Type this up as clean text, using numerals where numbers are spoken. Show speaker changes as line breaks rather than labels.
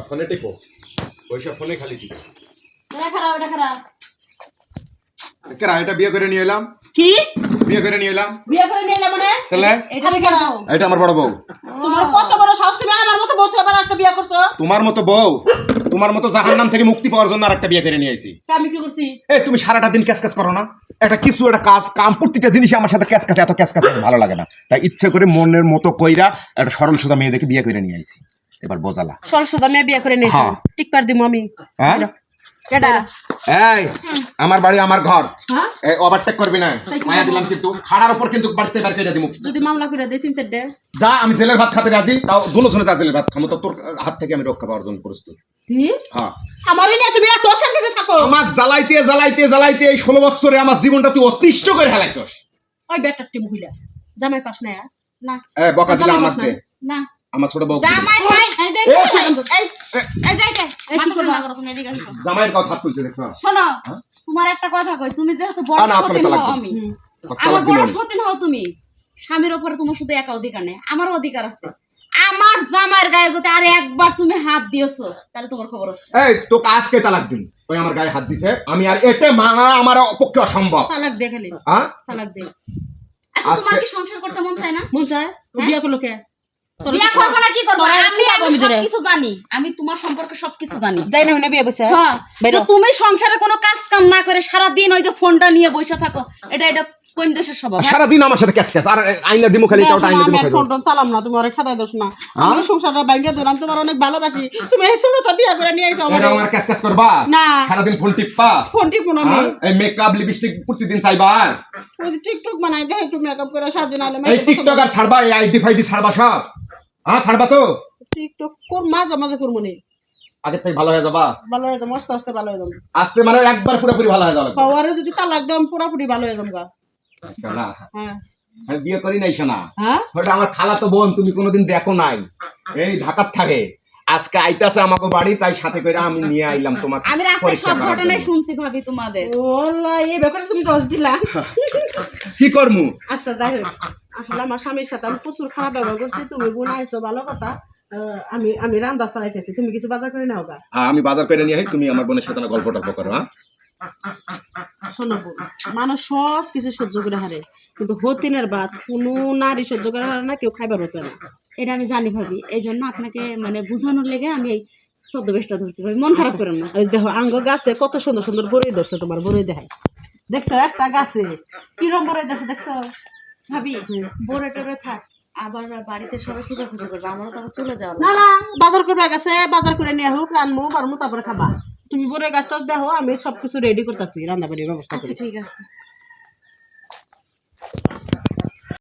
ফোনে টিপো পয়সা ফোনে খালি টিপো
এটা খারাপ
কেরা এটা বিয়ে করে নিয়ে এলাম
কি
বিয়ে করে নিয়ে এলাম
মানে
তাহলে
এটা কেন
এটা আমার বড় বউ
তোমার কত বড় সাহস তুমি আমার মতো বউ আবার একটা বিয়ে করছো
তোমার মতো জাহান্নাম থেকে মুক্তি পাওয়ার জন্য আরেকটা বিয়ে করে নিয়ে আইছি
আমি কি করছি
এই তুমি সারাটা দিন ক্যাসক্যাস করো না একটা কাজ কাম প্রত্যেকটা জিনিস আমার সাথে ক্যাসক্যাস এত ক্যাসক্যাস ভালো লাগে না তাই ইচ্ছে করে মনের মতো কইরা একটা সরল সোজা মেয়ে দেখে বিয়ে করে নিয়ে আইছি এবার বোঝালা
সরল সোজা মেয়ে বিয়ে করে নিয়েছি টিকপার দিমু আমি
হ্যাঁ
কেডা
এই আমার বাড়ি আমার ঘর
হ্যাঁ
এই ওভারটেক করবি না মায়া দিলাম কিন্তু খাড়ার উপর কিন্তু বাড়তে বার করে দিমু
যদি মামলা করে দেই 3-4 ডে
যা আমি জেলের ভাত খেতে রাজি তাও দুজনে যা জেলের ভাত খামো তো তোর হাত থেকে আমি রক্ষা পাওয়ার জন্য প্রস্তুত
কি
হ্যাঁ
আমারই না তুমি এত শান্তিতে থাকো
আমার জ্বালাইতে এই 16 বছরে আমার জীবনটা তুই অতিষ্ঠ করে হেলাইছস
ওই বেটারটি মহিলা জামাই পাস না না
এ বকা দিলা আমার দে
না
আমার ছোট বউ
জামাই ভাই এই দেখ এই যাইতে এই কি করবা তুমি এদিকে আসো
জামাইয়ের কথা হাত তুলছে দেখছো
শোনো তোমার একটা কথা কই তুমি যেহেতু বড় সতীন হও আমি আমার বড় সতীন হও তুমি স্বামীর উপরে তোমার শুধু একা অধিকার নেই আমারও অধিকার আছে আমার জামাইয়ের গায়ে যদি আর একবার তুমি হাত দিয়েছো তাহলে তোমার খবর আছে
এই তোকে আজকে তালাক দিন ওই আমার গায়ে হাত দিছে আমি আর এতে মানা আমার পক্ষে অসম্ভব
তালাক দে খালি
হ্যাঁ
তালাক দে আচ্ছা তোমার কি সংসার করতে মন চায় না মন চায় বিয়ে করলো কে
বিয়া করব না কি করব আমি সবকিছু জানি আমি তোমার সম্পর্কে সবকিছু জানি
যাই না বিয়ে বসে
হ্যাঁ তো তুমি সংসারে কোনো কাজ কাম না করে সারা দিন ওই যে ফোনটা নিয়ে বসে থাকো এটা কোন দেশের স্বভাব
সারা দিন আমার সাথে ক্যাসক্যাস আর আইনা দিমু খালি তাও আইনা দিমু খালি
ফোন চালাম না তুমি আরে খাদাই দোস না আমি সংসারটা ভাঙিয়ে দিলাম তোমার অনেক ভালোবাসি তুমি এই ছোট তো বিয়ে করে নিয়ে আইছো
আমার ক্যাসক্যাস করবা
না
সারা দিন ফোন টিপবা
ফোন টিপো না আমি
এই মেকআপ লিপস্টিক প্রতিদিন চাইবা
ওই যে টিকটক বানাই দে একটু মেকআপ করে সাজে নালে
এই টিকটক আর ছাড়বা এই আইডি ফাইডি ছাড়বা সব ছাড়বা তো
টিকটক কোন মাঝে মাঝে করব নি
আগে থেকে ভালো হয়ে যাবা
ভালো হয়ে যাবে আস্তে আস্তে ভালো হয়ে যাবে
আস্তে মানে একবার পুরোপুরি ভালো হয়ে যাবে
পাওয়ারে যদি তালাক দাম পুরোপুরি ভালো হয়ে যাবে
না
হ্যাঁ
আমি বিয়ে করি নাই শোনা
হ্যাঁ
ওটা আমার খালাতো বোন তুমি কোনোদিন দেখো নাই এই ঢাকার থাকে আজকে আইতাছে আমাকে বাড়ি তাই সাথে করে আমি নিয়ে আইলাম তোমাকে
আমি রাস্তায় সব ঘটনাই শুনছি ভাবি তোমাদের
ওলা এই ব্যাপারে তুমি দোষ দিলা
কি করমু
আচ্ছা যাই হোক আসলে আমার স্বামীর সাথে আমি প্রচুর খারাপ ব্যবহার করছি তুমি গুনাইছো ভালো কথা আমি রান্না চালাইতেছি তুমি কিছু বাজার করে নাও গা
আমি বাজার করে নিয়ে আই তুমি আমার বোনের সাথে গল্প টল্প করো
শোনো মানুষ সব কিছু সহ্য করে হারে কিন্তু হতিনের বাদ কোনো নারী সহ্য করে হারে না কেউ খাইবার হচ্ছে না
এটা আমি জানি ভাবি এই জন্য আপনাকে মানে বুঝানোর লেগে আমি এই ছদ্মবেশটা ধরছি ভাবি মন খারাপ করেন না
দেখো আঙ্গ গাছে কত সুন্দর সুন্দর বড়ই ধরছে তোমার বড়ই দেখায় দেখছো একটা গাছে কিরম বড়ই ধরছে দেখছো
ভাবি বড় টরে থাক আবার বাড়িতে সবাই খুঁজে খুঁজে করবে আমারও তো চলে যাওয়া
না না বাজার করবে গেছে বাজার করে নিয়ে হোক রানবো পারমু তারপরে খাবা তুমি বড়ই গাছটা দেখো আমি সবকিছু রেডি করতেছি রান্না বাড়ির ব্যবস্থা
আচ্ছা ঠিক আছে